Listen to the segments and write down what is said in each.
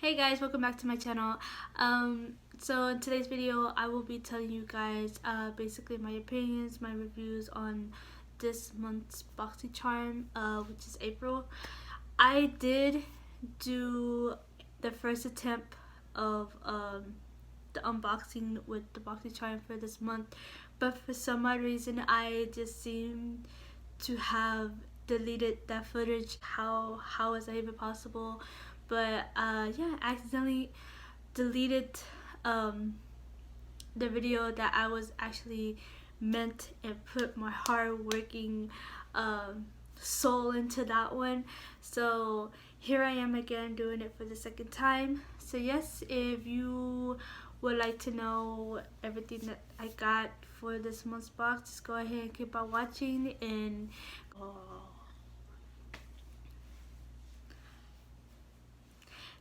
Hey guys, welcome back to my channel. So in today's video I will be telling you guys basically my opinions, my reviews on this month's boxycharm, which is April. I did do the first attempt of the unboxing with the boxycharm for this month, but for some odd reason I just seem to have deleted that footage. How is that even possible? But yeah, I accidentally deleted the video that I was actually meant and put my hard working soul into that one. So here I am again doing it for the second time. So yes, if you would like to know everything that I got for this month's box, just go ahead and keep on watching. And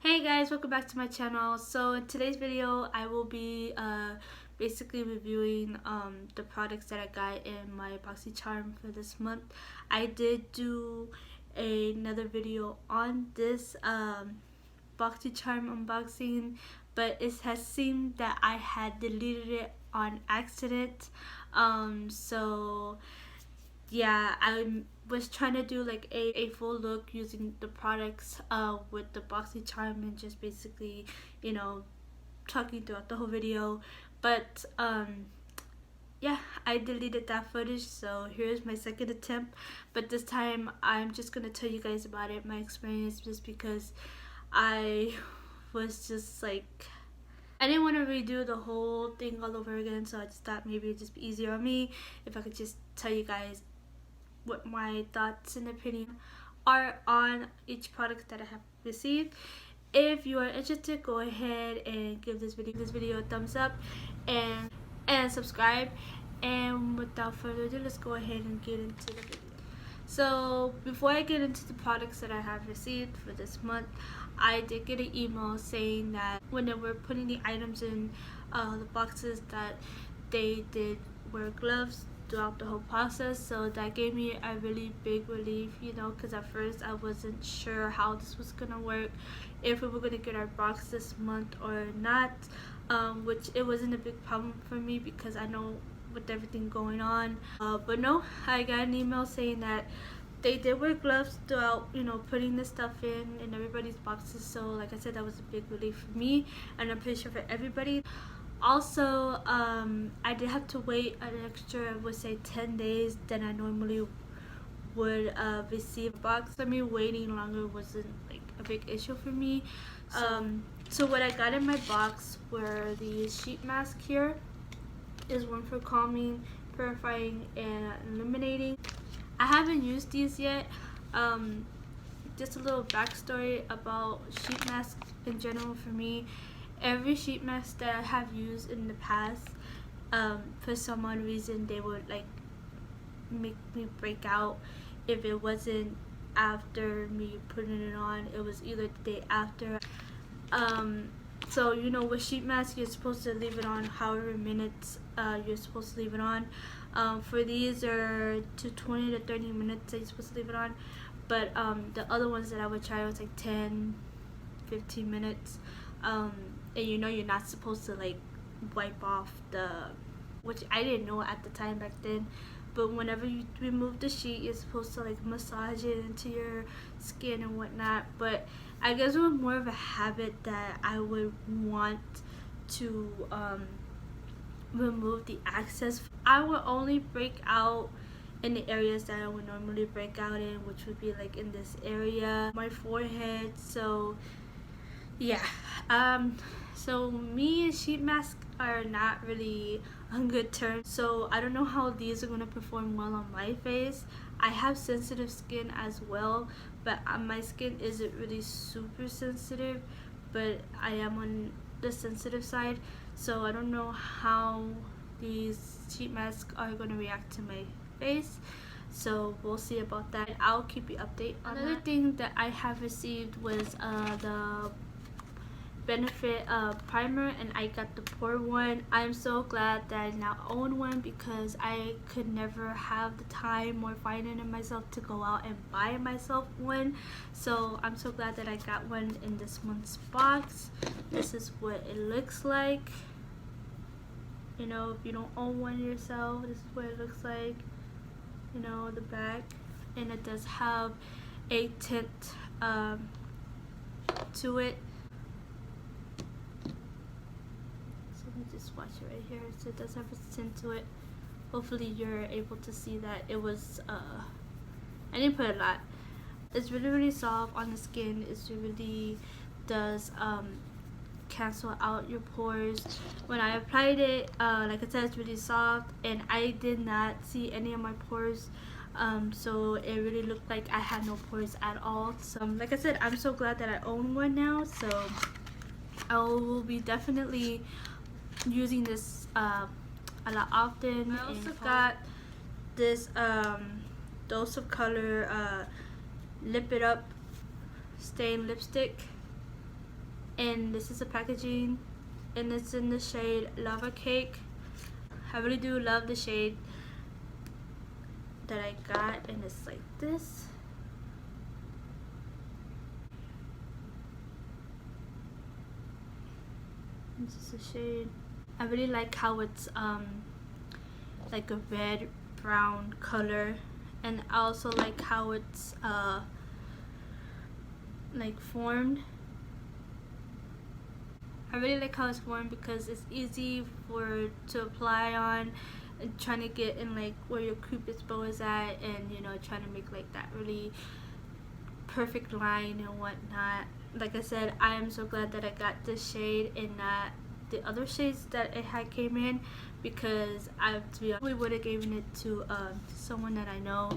hey guys, welcome back to my channel. So in today's video I will be basically reviewing the products that I got in my boxycharm for this month. I did do another video on this boxycharm unboxing, but it has seemed that I had deleted it on accident. So yeah, I was trying to do like a full look using the products with the boxycharm and just basically, you know, talking throughout the whole video. But yeah, I deleted that footage, so here's my second attempt. But this time I'm just gonna tell you guys about it, my experience, just because I was just like, I didn't want to redo the whole thing all over again, so I just thought maybe it'd just be easier on me if I could just tell you guys what my thoughts and opinion are on each product that I have received. If you are interested, go ahead and give this video a thumbs up and subscribe. And without further ado, let's go ahead and get into the video. So before I get into the products that I have received for this month, I did get an email saying that when they were putting the items in the boxes, that they did wear gloves throughout the whole process. So that gave me a really big relief, you know, because at first I wasn't sure how this was gonna work, if we were gonna get our box this month or not, which it wasn't a big problem for me because I know with everything going on. But no, I got an email saying that they did wear gloves throughout, you know, putting this stuff in everybody's boxes. So like I said, that was a big relief for me, and I'm pretty sure for everybody. Also, I did have to wait an extra, I would say 10 days than I normally would receive a box. I mean, waiting longer wasn't like a big issue for me. So what I got in my box were these sheet masks. Here is one for calming, purifying, and illuminating. I haven't used these yet. Just a little backstory about sheet masks in general for me. Every sheet mask that I have used in the past, for some odd reason, they would like make me break out if it wasn't after me putting it on. It was either the day after. So you know, with sheet mask, you're supposed to leave it on however minutes you're supposed to leave it on. For these are to 20 to 30 minutes that you're supposed to leave it on, but the other ones that I would try was like 10-15 minutes. And you know, you're not supposed to like wipe off the, which I didn't know at the time back then, but whenever you remove the sheet, you're supposed to like massage it into your skin and whatnot. But I guess it was more of a habit that I would want to remove the excess. I would only break out in the areas that I would normally break out in, which would be like in this area, my forehead. So yeah, so me and sheet masks are not really on good terms, so I don't know how these are going to perform well on my face. I have sensitive skin as well, but my skin isn't really super sensitive, but I am on the sensitive side, so I don't know how these sheet masks are going to react to my face. So we'll see about that. I'll keep you updated on that. Another thing that I have received was Benefit primer, and I got the pore one. I'm so glad that I now own one because I could never have the time or find it in myself to go out and buy myself one. So I'm so glad that I got one in this month's box. This is what it looks like. You know, if you don't own one yourself, this is what it looks like. You know, the back, and it does have a tint to it. So let me just watch it right here. So it does have a tint to it. Hopefully you're able to see that it was I didn't put a lot. It's really soft on the skin. It really does cancel out your pores. When I applied it, like I said, it's really soft, and I did not see any of my pores, so it really looked like I had no pores at all. So like I said, I'm so glad that I own one now, so I will be definitely using this a lot often. I also got this Dose of Color Lip It Up Stain Lipstick, and this is the packaging, and it's in the shade Lava Cake. I really do love the shade that I got, and it's like this. This is the shade. I really like how it's like a red brown color, and I also like how it's like formed. I really like how it's formed because it's easy to apply on, and trying to get in like where your cupid's bow is at, and you know, trying to make like that really perfect line and whatnot. Like I said, I am so glad that I got this shade and not the other shades that it had came in, because I would have given it to someone that I know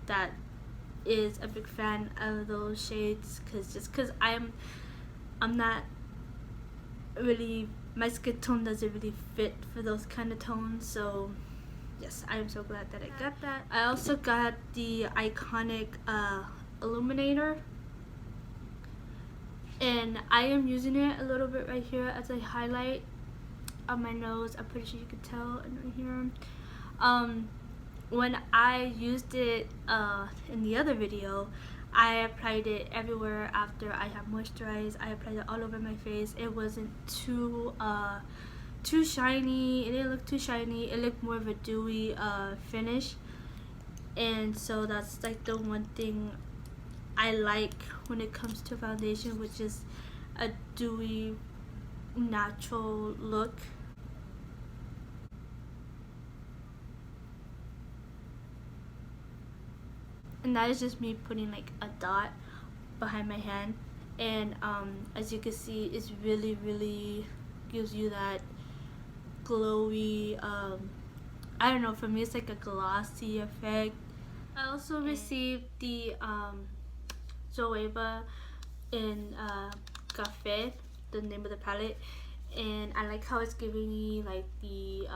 that is a big fan of those shades, because I'm not really, my skin tone doesn't really fit for those kind of tones. So yes, I am so glad that I got that. I also got the iconic illuminator, and I am using it a little bit right here as a highlight on my nose. I'm pretty sure you can tell right here. When I used it in the other video, I applied it everywhere after I have moisturized. I applied it all over my face. It wasn't too shiny. It didn't look too shiny. It looked more of a dewy finish, and so that's like the one thing I like when it comes to foundation, which is a dewy, natural look. And that is just me putting like a dot behind my hand, and as you can see, it's really gives you that glowy, I don't know, for me it's like a glossy effect. I also received the Zoeva in Café, the name of the palette, and I like how it's giving me like the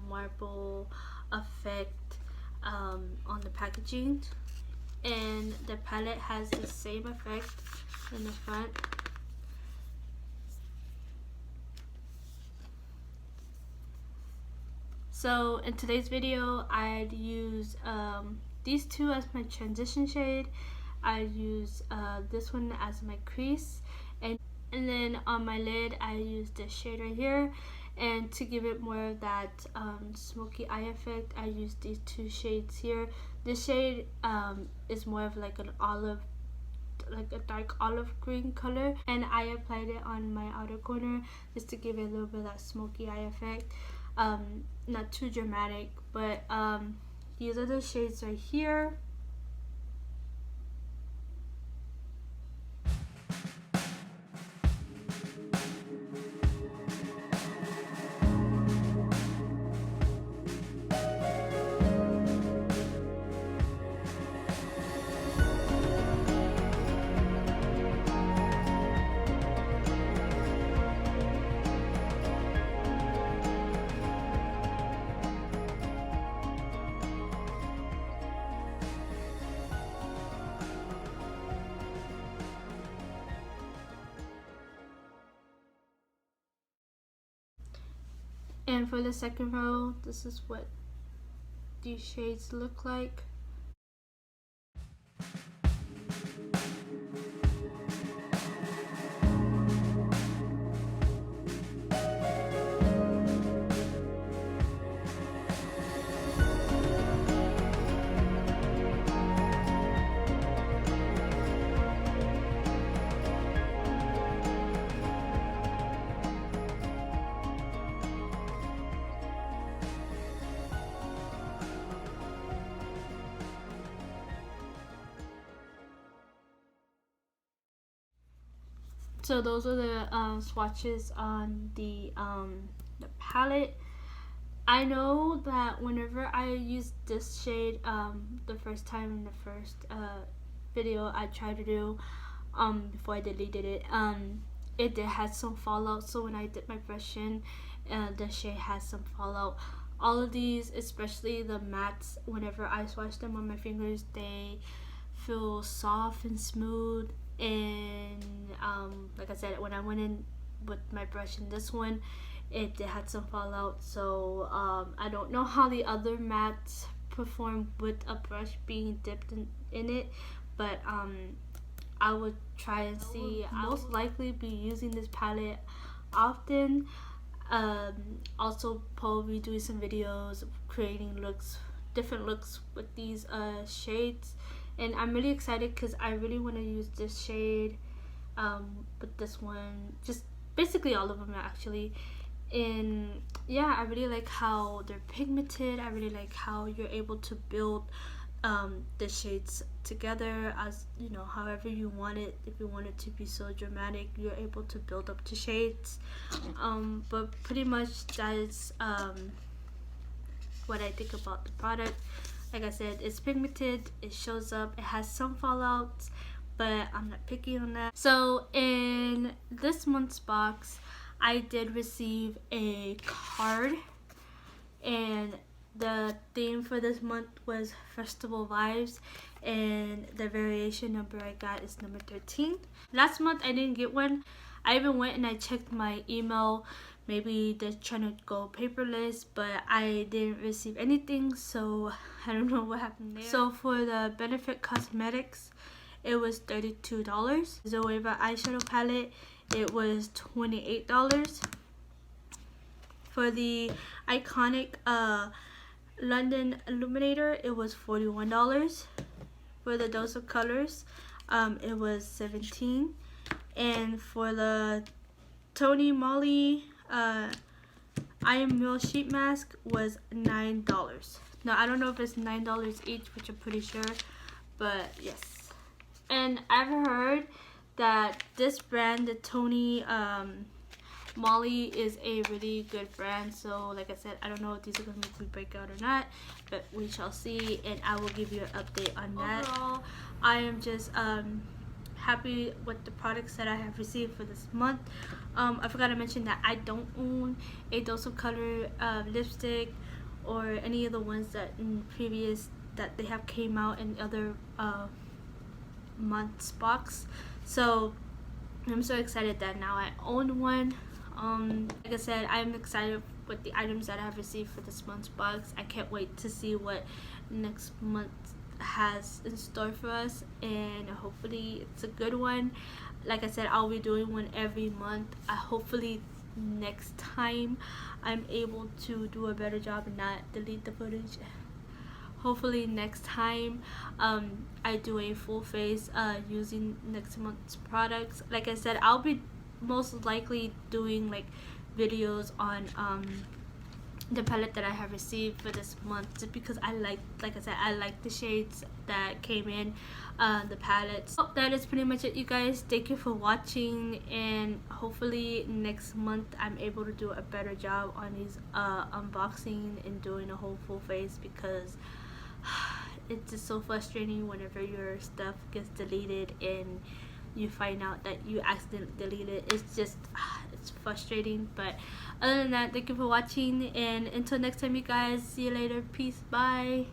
marble effect on the packaging, and the palette has the same effect in the front. So in today's video, I'd use these two as my transition shade. I'd use this one as my crease, and then on my lid I use this shade right here, and to give it more of that smoky eye effect, I use these two shades here. This shade is more of like an olive, like a dark olive green color, and I applied it on my outer corner just to give it a little bit of that smoky eye effect. Not too dramatic, but these are the shades right here. And for the second row, this is what these shades look like. So those are the swatches on the palette. I know that whenever I used this shade the first time in the first video I tried to do before I deleted it, it did have some fallout. So when I dip my brush in, the shade has some fallout. All of these, especially the mattes, whenever I swatch them on my fingers, they feel soft and smooth. And like I said, when I went in with my brush in this one, it had some fallout. So I don't know how the other mattes perform with a brush being dipped in it, but I would try and see. I'll most likely be using this palette often. Also probably doing some videos creating different looks with these shades. And I'm really excited because I really want to use this shade with this one, just basically all of them actually. And yeah, I really like how they're pigmented. I really like how you're able to build the shades together as, you know, however you want it. If you want it to be so dramatic, you're able to build up the shades. But pretty much that is what I think about the product. Like I said, it's pigmented, it shows up, it has some fallouts, but I'm not picky on that. So in this month's box, I did receive a card, and the theme for this month was Festival Vibes, and the variation number I got is number 13. Last month I didn't get one. I even went and I checked my email. Maybe they're trying to go paperless, but I didn't receive anything, so I don't know what happened there. So for the Benefit Cosmetics, it was $32. Zoeva eyeshadow palette, it was $28. For the Iconic London Illuminator, it was $41. For the Dose of Colors, it was $17. And for the Tony Moly I Am Real sheet mask was $9. Now I don't know if it's $9 each, which I'm pretty sure, but yes. And I've heard that this brand, the Tony Moly, is a really good brand. So like I said, I don't know if these are gonna make me break out or not, but we shall see, and I will give you an update on that. Overall, I am just happy with the products that I have received for this month. I forgot to mention that I don't own a Dose of Color lipstick or any of the ones that in previous that they have came out in other months box. So I'm so excited that now I own one. Like I said, I'm excited with the items that I have received for this month's box. I can't wait to see what next month has in store for us, and hopefully it's a good one. Like I said, I'll be doing one every month. Hopefully next time I'm able to do a better job and not delete the footage. Hopefully next time I do a full face using next month's products. Like I said, I'll be most likely doing like videos on the palette that I have received for this month, just because I like I said, I like the shades that came in the palettes. So that is pretty much it, you guys. Thank you for watching, and hopefully next month I'm able to do a better job on these unboxing and doing a whole full face, because it's just so frustrating whenever your stuff gets deleted and you find out that you accidentally deleted it. It's just it's frustrating. But other than that, thank you for watching, and until next time, you guys, see you later. Peace. Bye.